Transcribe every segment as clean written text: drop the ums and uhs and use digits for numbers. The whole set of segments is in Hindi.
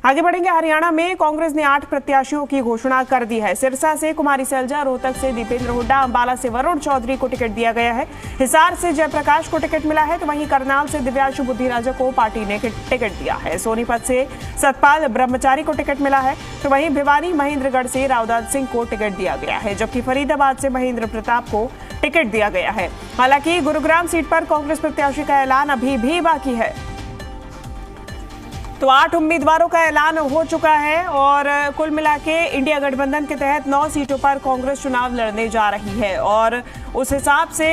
आगे बढ़ेंगे। हरियाणा में कांग्रेस ने 8 प्रत्याशियों की घोषणा कर दी है। सिरसा से कुमारी सैलजा, रोहतक से दीपेंद्र हुड्डा, अंबाला से वरुण चौधरी को टिकट दिया गया है। हिसार से जयप्रकाश को टिकट मिला है, तो वहीं करनाल से दिव्यांशु बुद्धिराजा को पार्टी ने टिकट दिया है। सोनीपत से सतपाल ब्रह्मचारी को टिकट मिला है, तो वहीं भिवानी महेंद्रगढ़ से रावदान सिंह को टिकट दिया गया है, जबकि फरीदाबाद से महेंद्र प्रताप को टिकट दिया गया है। हालांकि गुरुग्राम सीट पर कांग्रेस प्रत्याशी का ऐलान अभी भी बाकी है। तो 8 उम्मीदवारों का ऐलान हो चुका है और कुल मिला के इंडिया गठबंधन के तहत 9 सीटों पर कांग्रेस चुनाव लड़ने जा रही है और उस हिसाब से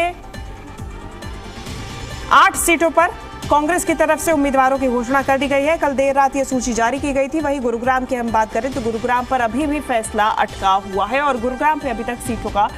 8 सीटों पर कांग्रेस की तरफ से उम्मीदवारों की घोषणा कर दी गई है। कल देर रात ये सूची जारी की गई थी। वहीं गुरुग्राम की हम बात करें तो गुरुग्राम पर अभी भी फैसला अटका हुआ है और गुरुग्राम पे अभी तक सीटों का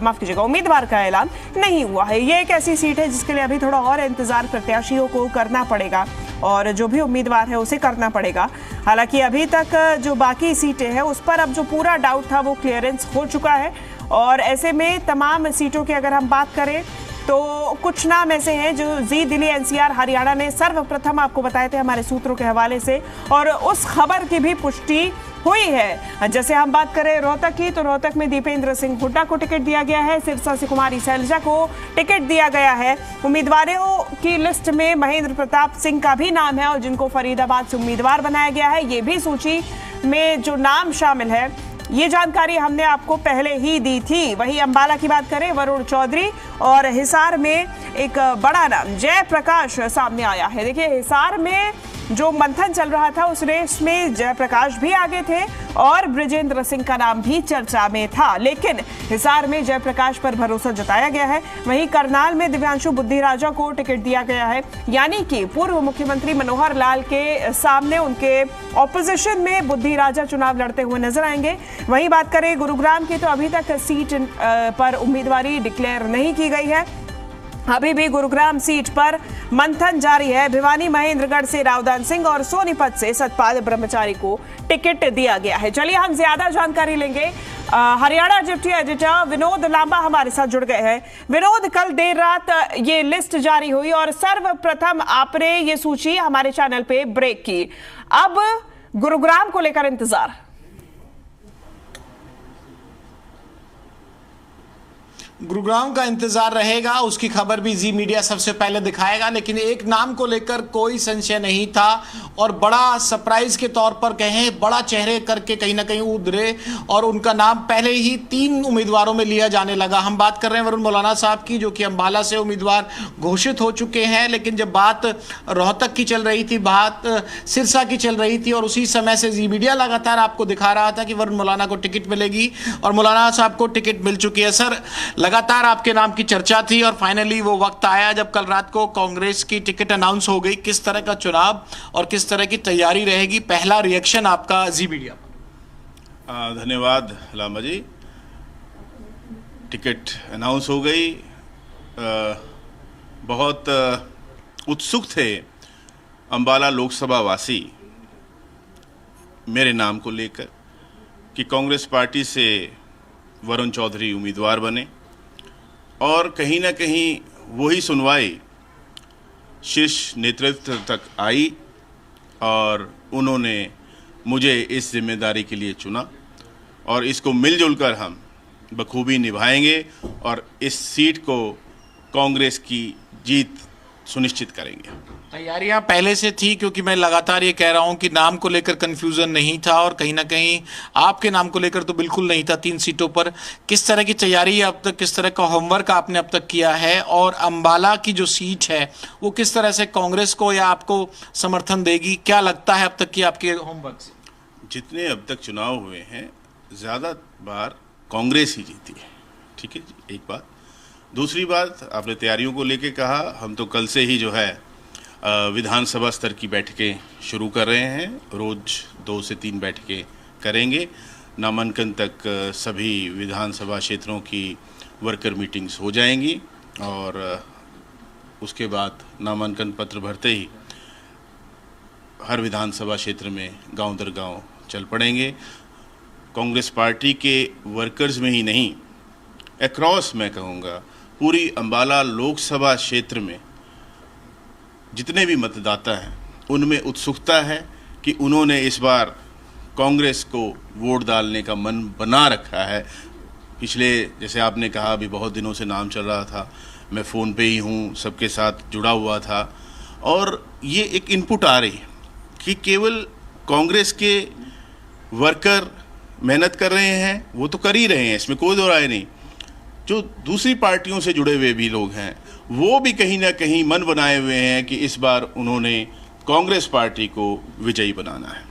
माफ कीजिएगा उम्मीदवार का ऐलान नहीं हुआ है। ये एक ऐसी सीट है जिसके लिए अभी थोड़ा और इंतजार प्रत्याशियों को करना पड़ेगा और जो भी उम्मीदवार है उसे करना पड़ेगा। हालांकि अभी तक जो बाकी सीटें हैं उस पर अब जो पूरा डाउट था वो क्लियरेंस हो चुका है और ऐसे में तमाम सीटों की अगर हम बात करें तो कुछ नाम ऐसे हैं जो जी दिल्ली एनसीआर हरियाणा ने सर्वप्रथम आपको बताए थे हमारे सूत्रों के हवाले से और उस खबर की भी पुष्टि हुई है। जैसे हम बात करें रोहतक की तो रोहतक में दीपेंद्र सिंह हुड्डा को टिकट दिया गया है। सिरसा से कुमारी सैलजा को टिकट दिया गया है। उम्मीदवारों की लिस्ट में महेंद्र प्रताप सिंह का भी नाम है और जिनको फरीदाबाद से उम्मीदवार बनाया गया है। ये भी सूची में जो नाम शामिल है ये जानकारी हमने आपको पहले ही दी थी। वहीं अंबाला की बात करें वरुण चौधरी और हिसार में एक बड़ा नाम जयप्रकाश सामने आया है। देखिए हिसार में जो मंथन चल रहा था उस रेस में जयप्रकाश भी आगे थे और ब्रिजेंद्र सिंह का नाम भी चर्चा में था, लेकिन हिसार में जयप्रकाश पर भरोसा जताया गया है। वहीं करनाल में दिव्यांशु बुद्धिराजा को टिकट दिया गया है, यानी कि पूर्व मुख्यमंत्री मनोहर लाल के सामने उनके ऑपोजिशन में बुद्धिराजा चुनाव लड़ते हुए नजर आएंगे। वहीं बात करें गुरुग्राम की तो अभी तक सीट पर उम्मीदवारी डिक्लेयर नहीं की गई है। अभी भी गुरुग्राम सीट पर मंथन जारी है। भिवानी महेंद्रगढ़ से रावदान सिंह और सोनीपत से सतपाल ब्रह्मचारी को टिकट दिया गया है। चलिए हम ज्यादा जानकारी लेंगे। हरियाणा डिप्टी एडिटर विनोद लांबा हमारे साथ जुड़ गए हैं। विनोद, कल देर रात ये लिस्ट जारी हुई और सर्वप्रथम आपने ये सूची हमारे चैनल पे ब्रेक की। अब गुरुग्राम को लेकर इंतजार। गुरुग्राम का इंतजार रहेगा, उसकी खबर भी जी मीडिया सबसे पहले दिखाएगा, लेकिन एक नाम को लेकर कोई संशय नहीं था और बड़ा सरप्राइज के तौर पर कहें बड़ा चेहरे करके कहीं ना कहीं उधरे और उनका नाम पहले ही 3 उम्मीदवारों में लिया जाने लगा। हम बात कर रहे हैं वरुण मौलाना साहब की, जो कि अंबाला से उम्मीदवार घोषित हो चुके हैं, लेकिन जब बात रोहतक की चल रही थी, बात सिरसा की चल रही थी और उसी समय से जी मीडिया लगातार आपको दिखा रहा था कि वरुण मौलाना को टिकट मिलेगी और मौलाना साहब को टिकट मिल चुकी है। सर, लगातार आपके नाम की चर्चा थी और फाइनली वो वक्त आया जब कल रात को कांग्रेस की टिकट अनाउंस हो गई। किस तरह का चुनाव और किस तरह की तैयारी रहेगी, पहला रिएक्शन आपका जी मीडिया? धन्यवाद लामा जी। टिकट अनाउंस हो गई। बहुत उत्सुक थे अंबाला लोकसभा वासी मेरे नाम को लेकर कि कांग्रेस पार्टी से वरुण चौधरी उम्मीदवार बने और कहीं ना कहीं वही सुनवाई शीर्ष नेतृत्व तक आई और उन्होंने मुझे इस जिम्मेदारी के लिए चुना और इसको मिलजुल कर हम बखूबी निभाएंगे और इस सीट को कांग्रेस की जीत सुनिश्चित करेंगे। तैयारियां पहले से थी, क्योंकि मैं लगातार ये कह रहा हूं कि नाम को लेकर कंफ्यूजन नहीं था और कहीं ना कहीं आपके नाम को लेकर तो बिल्कुल नहीं था 3 सीटों पर। किस तरह की तैयारी अब तक, किस तरह का होमवर्क आपने अब तक किया है और अंबाला की जो सीट है वो किस तरह से कांग्रेस को या आपको समर्थन देगी? क्या लगता है अब तक की आपके होमवर्क से? जितने अब तक चुनाव हुए हैं ज़्यादा बार कांग्रेस ही जीती है। ठीक है जी, एक बात। दूसरी बात, आपने तैयारियों को लेके कहा, हम तो कल से ही जो है विधानसभा स्तर की बैठकें शुरू कर रहे हैं। रोज 2 से 3 बैठकें करेंगे। नामांकन तक सभी विधानसभा क्षेत्रों की वर्कर मीटिंग्स हो जाएंगी और उसके बाद नामांकन पत्र भरते ही हर विधानसभा क्षेत्र में गांव दर गांव चल पड़ेंगे। कांग्रेस पार्टी के वर्कर्स में ही नहीं, अक्रॉस मैं कहूँगा पूरी अंबाला लोकसभा क्षेत्र में जितने भी मतदाता हैं उनमें उत्सुकता है कि उन्होंने इस बार कांग्रेस को वोट डालने का मन बना रखा है। पिछले, जैसे आपने कहा, अभी बहुत दिनों से नाम चल रहा था, मैं फ़ोन पे ही हूँ, सबके साथ जुड़ा हुआ था, और ये एक इनपुट आ रही है कि केवल कांग्रेस के वर्कर मेहनत कर रहे हैं, वो तो कर ही रहे हैं, इसमें कोई दो राय नहीं। जो दूसरी पार्टियों से जुड़े हुए भी लोग हैं, वो भी कहीं ना कहीं मन बनाए हुए हैं कि इस बार उन्होंने कांग्रेस पार्टी को विजयी बनाना है।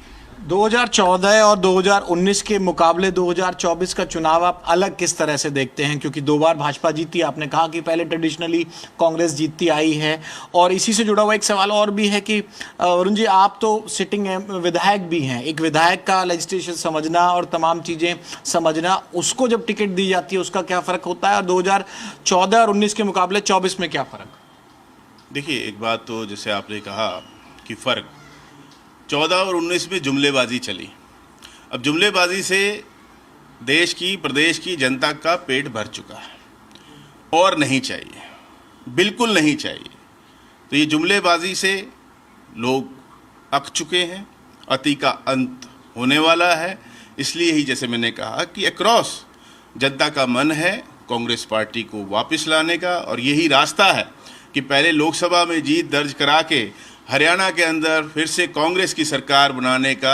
2014 और 2019 के मुकाबले 2024 का चुनाव आप अलग किस तरह से देखते हैं? क्योंकि 2 बार भाजपा जीती, आपने कहा कि पहले ट्रेडिशनली कांग्रेस जीतती आई है, और इसी से जुड़ा हुआ एक सवाल और भी है कि वरुण जी, आप तो सिटिंग विधायक भी हैं, एक विधायक का लेजिस्लेशन समझना और तमाम चीज़ें समझना, उसको जब टिकट दी जाती है उसका क्या फ़र्क होता है, और 2014 और 19 के मुकाबले 24 में क्या फ़र्क? देखिए, एक बात तो जैसे आपने कहा कि फ़र्क 14 और 19 में जुमलेबाजी चली। अब जुमलेबाजी से देश की, प्रदेश की जनता का पेट भर चुका है और नहीं चाहिए, बिल्कुल नहीं चाहिए। तो ये जुमलेबाजी से लोग अक चुके हैं, अति का अंत होने वाला है। इसलिए ही जैसे मैंने कहा कि अक्रॉस जनता का मन है कांग्रेस पार्टी को वापस लाने का, और यही रास्ता है कि पहले लोकसभा में जीत दर्ज करा के हरियाणा के अंदर फिर से कांग्रेस की सरकार बनाने का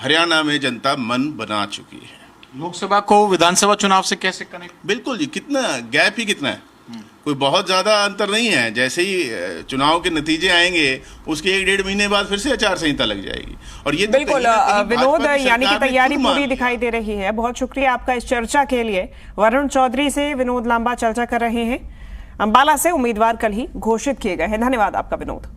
हरियाणा में जनता मन बना चुकी है। लोकसभा को विधानसभा चुनाव से कैसे कनेक्ट? बिल्कुल जी, कितना गैप ही कितना है, कोई बहुत ज़्यादा अंतर नहीं है। जैसे ही चुनाव के नतीजे आएंगे उसके 1-1.5 महीने बाद फिर से आचार संहिता लग जाएगी। और ये बिल्कुल विनोद, यानी कि तैयारी पूरी दिखाई दे रही है। बहुत शुक्रिया आपका इस चर्चा के लिए। वरुण चौधरी से विनोद लांबा चर्चा कर रहे हैं। अंबाला से उम्मीदवार कल ही घोषित किए गए हैं। धन्यवाद आपका विनोद।